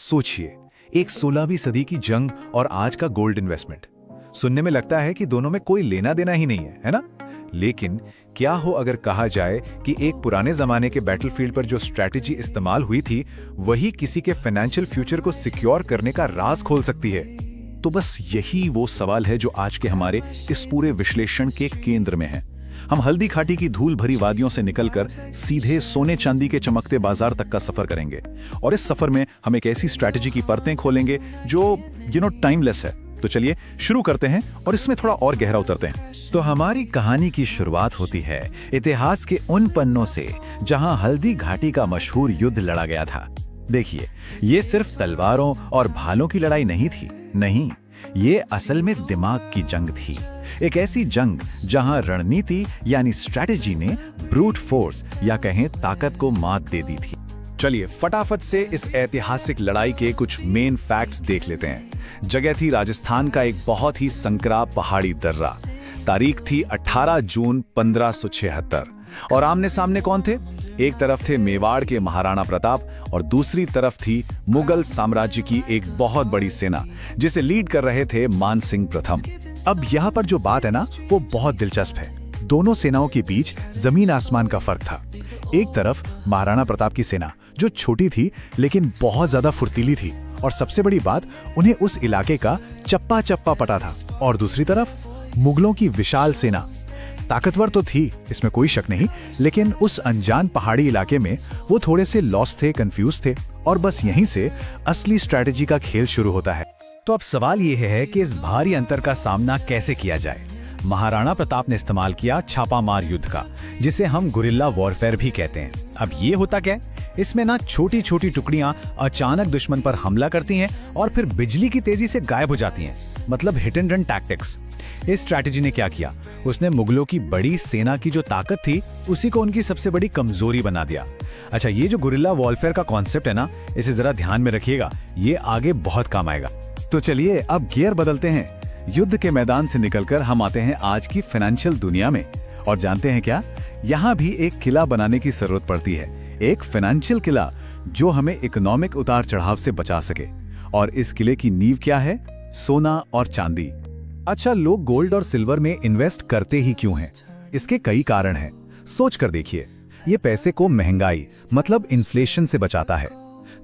सोचिए, एक 16वीं सदी की जंग और आज का गोल्ड इन्वेस्टमेंट। सुनने में लगता है कि दोनों में कोई लेना देना ही नहीं है ना? लेकिन क्या हो अगर कहा जाए कि एक पुराने जमाने के बैटलफील्ड पर जो स्ट्रैटेजी इस्तेमाल हुई थी वही किसी के फाइनेंशियल फ्यूचर को सिक्योर करने का राज खोल सकती है। तो बस यही वो सवाल है जो आज के हमारे इस पूरे विश्लेषण के केंद्र में है। हम हल्दी घाटी की धूल भरी वादियों से निकलकर सीधे सोने चांदी के चमकते बाजार तक का सफर करेंगे और इस सफर में हम एक ऐसी स्ट्रैटेजी की परतें खोलेंगे जो टाइमलेस है। तो चलिए शुरू करते हैं और इसमें थोड़ा और गहरा उतरते हैं। तो हमारी कहानी की शुरुआत होती है इतिहास के उन पन्नों से जहां हल्दी घाटी का मशहूर युद्ध लड़ा गया था। देखिए, ये सिर्फ तलवारों और भालों की लड़ाई नहीं थी, नहीं, ये असल में दिमाग की जंग थी। एक ऐसी जंग जहां रणनीति यानी स्ट्रैटेजी ने ब्रूट फोर्स या कहें ताकत को मात दे दी थी। चलिए फटाफट से इस ऐतिहासिक लड़ाई के कुछ मेन फैक्ट्स देख लेते हैं। जगह थी राजस्थान का एक बहुत ही संकरा पहाड़ी दर्रा। तारीख थी 18 जून 1576 और आमने सामने कौन थे? एक तरफ थे मेवाड़ के महाराणा प्रताप और दूसरी तरफ थी मुगल साम्राज्य की एक बहुत बड़ी सेना जिसे लीड कर रहे थे मानसिंह प्रथम। अब यहाँ पर जो बात है ना, वो बहुत दिलचस्प है। दोनों सेनाओं के बीच जमीन आसमान का फर्क था। एक तरफ महाराणा प्रताप की सेना जो छोटी थी लेकिन बहुत ज्यादा फुर्तीली थी और सबसे बड़ी बात, उन्हें उस इलाके का चप्पा चप्पा पता था। और दूसरी तरफ मुगलों की विशाल सेना ताकतवर तो थी, इसमें कोई शक नहीं, लेकिन उस अनजान पहाड़ी इलाके में वो थोड़े से लॉस्ट थे, कंफ्यूज थे और बस यहीं से असली स्ट्रैटेजी का खेल शुरू होता है। तो अब सवाल ये है कि इस भारी अंतर का सामना कैसे किया जाए। महाराणा प्रताप ने इस्तेमाल किया छापामार युद्ध का, जिसे हम गुरिल्ला वॉरफेयर भी कहते हैं। अब ये होता क्या है? इसमें ना छोटी छोटी टुकड़ियां अचानक दुश्मन पर हमला करती हैं और फिर बिजली की तेजी से गायब हो जाती हैं, मतलब हिट एंड रन टैक्टिक्स। इस स्ट्रैटेजी ने क्या किया? उसने मुगलों की बड़ी सेना की जो ताकत थी उसी को उनकी सबसे बड़ी कमजोरी बना दिया। अच्छा, ये जो गुरिल्ला वॉरफेयर का कॉन्सेप्ट है ना, इसे जरा ध्यान में रखिएगा, ये आगे बहुत काम आएगा। तो चलिए अब गियर बदलते हैं। युद्ध के मैदान से निकलकर हम आते हैं आज की फाइनेंशियल दुनिया में और जानते हैं क्या, यहाँ भी एक किला बनाने की जरूरत पड़ती है। एक फाइनेंशियल किला जो हमें इकोनॉमिक उतार चढ़ाव से बचा सके। और इस किले की नींव क्या है? सोना और चांदी। अच्छा, लोग गोल्ड और सिल्वर में इन्वेस्ट करते ही क्यों हैं? इसके कई कारण हैं। सोच कर देखिए, ये पैसे को महंगाई मतलब इन्फ्लेशन से बचाता है।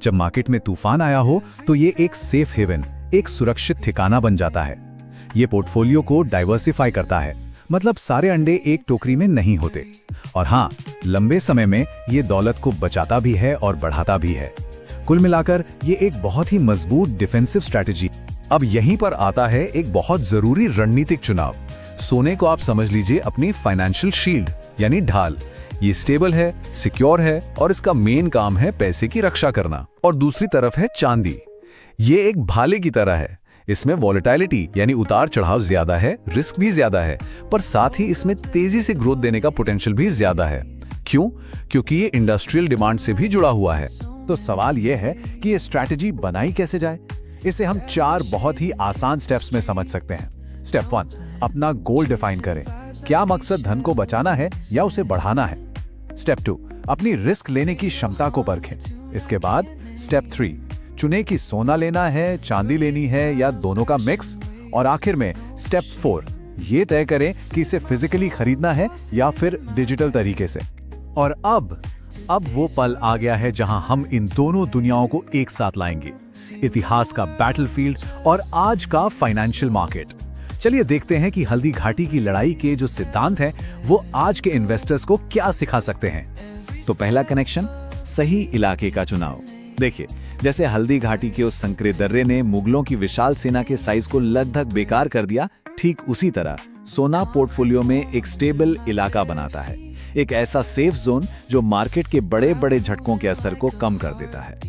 जब मार्केट में तूफान आया हो तो ये एक सेफ हेवन, एक सुरक्षित ठिकाना बन जाता है। ये पोर्टफोलियो को डाइवर्सिफाई करता है, मतलब सारे अंडे एक टोकरी में नहीं होते। और हाँ, लंबे समय में ये दौलत को बचाता भी है और बढ़ाता भी है। कुल मिलाकर ये एक बहुत ही मजबूत डिफेंसिव स्ट्रैटेजी। अब यहीं पर आता है एक बहुत जरूरी रणनीतिक चुनाव। सोने को आप समझ लीजिए अपनी फाइनेंशियल शील्ड यानी ढाल। ये स्टेबल है, सिक्योर है और इसका मेन काम है पैसे की रक्षा करना। और दूसरी तरफ है चांदी। ये एक भाले की तरह है। इसमें वॉलेटिलिटी यानी उतार चढ़ाव ज्यादा है, रिस्क भी ज्यादा है, पर साथ ही इसमें तेजी से ग्रोथ देने का पोटेंशियल भी ज्यादा है। क्यों? क्योंकि ये इंडस्ट्रियल डिमांड से भी जुड़ा हुआ है। तो सवाल यह है कि ये स्ट्रैटेजी बनाई कैसे जाए? इसे हम 4 बहुत ही आसान स्टेप्स में समझ सकते हैं। स्टेप 1, अपना गोल डिफाइन करें। क्या मकसद धन को बचाना है या उसे बढ़ाना है? स्टेप 2, अपनी रिस्क लेने की क्षमता को परखें। इसके बाद स्टेप 3, चुने कि सोना लेना है, चांदी लेनी है या दोनों का मिक्स। और आखिर में स्टेप 4, ये तय करें कि इसे फिजिकली खरीदना है या फिर डिजिटल तरीके से। और अब वो पल आ गया है जहां हम इन दोनों दुनियाओं को एक साथ लाएंगे, इतिहास का बैटलफील्ड और आज का फाइनेंशियल मार्केट। चलिए देखते हैं कि हल्दी घाटी की लड़ाई के जो सिद्धांत हैं वो आज के इन्वेस्टर्स को क्या सिखा सकते हैं। तो पहला कनेक्शन, सही इलाके का चुनाव। देखिए, जैसे हल्दी घाटी के उस संकरे दर्रे ने मुगलों की विशाल सेना के साइज को लगभग बेकार कर दिया, ठीक उसी तरह सोना पोर्टफोलियो में एक स्टेबल इलाका बनाता है, एक ऐसा सेफ जोन जो मार्केट के बड़े बड़े झटकों के असर को कम कर देता है।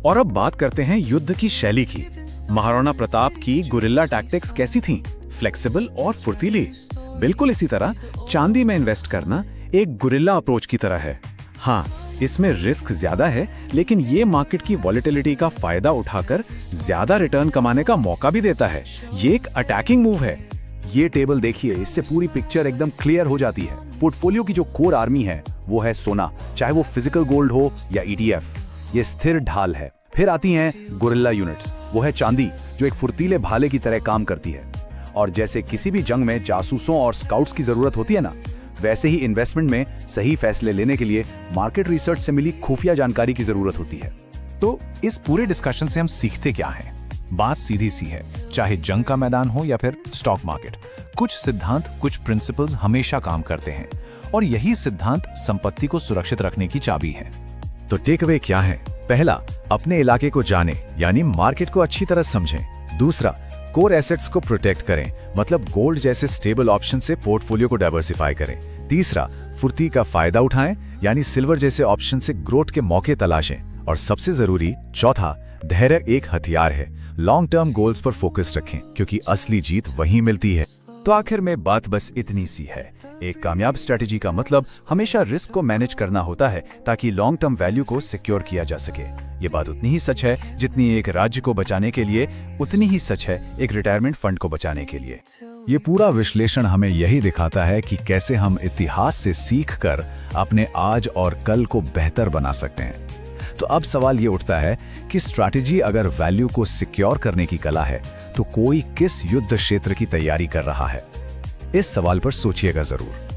और अब बात करते हैं युद्ध की शैली की। महाराणा प्रताप की गुरिल्ला टैक्टिक्स कैसी थीं? फ्लेक्सिबल और फुर्तीली। बिल्कुल इसी तरह चांदी में इन्वेस्ट करना एक गुरिल्ला अप्रोच की तरह है। हाँ, इसमें रिस्क ज्यादा है, लेकिन ये मार्केट की वॉलेटिलिटी का फायदा उठाकर ज्यादा रिटर्न कमाने का मौका भी देता है। ये एक अटैकिंग मूव है। ये टेबल देखिए, इससे पूरी पिक्चर एकदम क्लियर हो जाती है। पोर्टफोलियो की जो कोर आर्मी है वो है सोना, चाहे वो फिजिकल गोल्ड हो या ETF। ये स्थिर ढाल है, फिर आती हैं गुरिल्ला यूनिट्स। वो है चांदी जो एक फुर्तीले भाले की तरह काम करती है। और जैसे किसी भी जंग में जासूसों और स्काउट्स की जरूरत होती है ना, वैसे ही इन्वेस्टमेंट में सही फैसले लेने के लिए मार्केट रिसर्च से मिली खुफिया जानकारी की जरूरत होती है। तो इस पूरे डिस्कशन से हम सीखते क्या हैं? बात सीधी सी है, चाहे जंग का मैदान हो या फिर स्टॉक मार्केट, कुछ सिद्धांत, कुछ प्रिंसिपल्स हमेशा काम करते हैं और यही सिद्धांत संपत्ति को सुरक्षित रखने की चाबी है। तो टेक अवे क्या है? पहला, अपने इलाके को जाने, यानी मार्केट को अच्छी तरह समझें। दूसरा, कोर एसेट्स को प्रोटेक्ट करें, मतलब गोल्ड जैसे स्टेबल ऑप्शन से पोर्टफोलियो को डाइवर्सिफाई करें। तीसरा, फुर्ती का फायदा उठाएं, यानी सिल्वर जैसे ऑप्शन से ग्रोथ के मौके तलाशें। और सबसे जरूरी चौथा, धैर्य एक हथियार है। लॉन्ग टर्म गोल्स पर फोकस रखें, क्योंकि असली जीत वहीं मिलती है। तो आखिर में बात बस इतनी सी है, एक कामयाब स्ट्रेटेजी का मतलब हमेशा रिस्क को मैनेज करना होता है ताकि लॉन्ग टर्म वैल्यू को सिक्योर किया जा सके। ये बात उतनी ही सच है जितनी एक राज्य को बचाने के लिए, उतनी ही सच है एक रिटायरमेंट फंड को बचाने के लिए। ये पूरा विश्लेषण हमें यही दिखाता है कि कैसे हम इतिहास से सीखकर अपने आज और कल को बेहतर बना सकते हैं। तो अब सवाल ये उठता है कि स्ट्रैटेजी अगर वैल्यू को सिक्योर करने की कला है, तो कोई किस युद्ध क्षेत्र की तैयारी कर रहा है? इस सवाल पर सोचिएगा जरूर।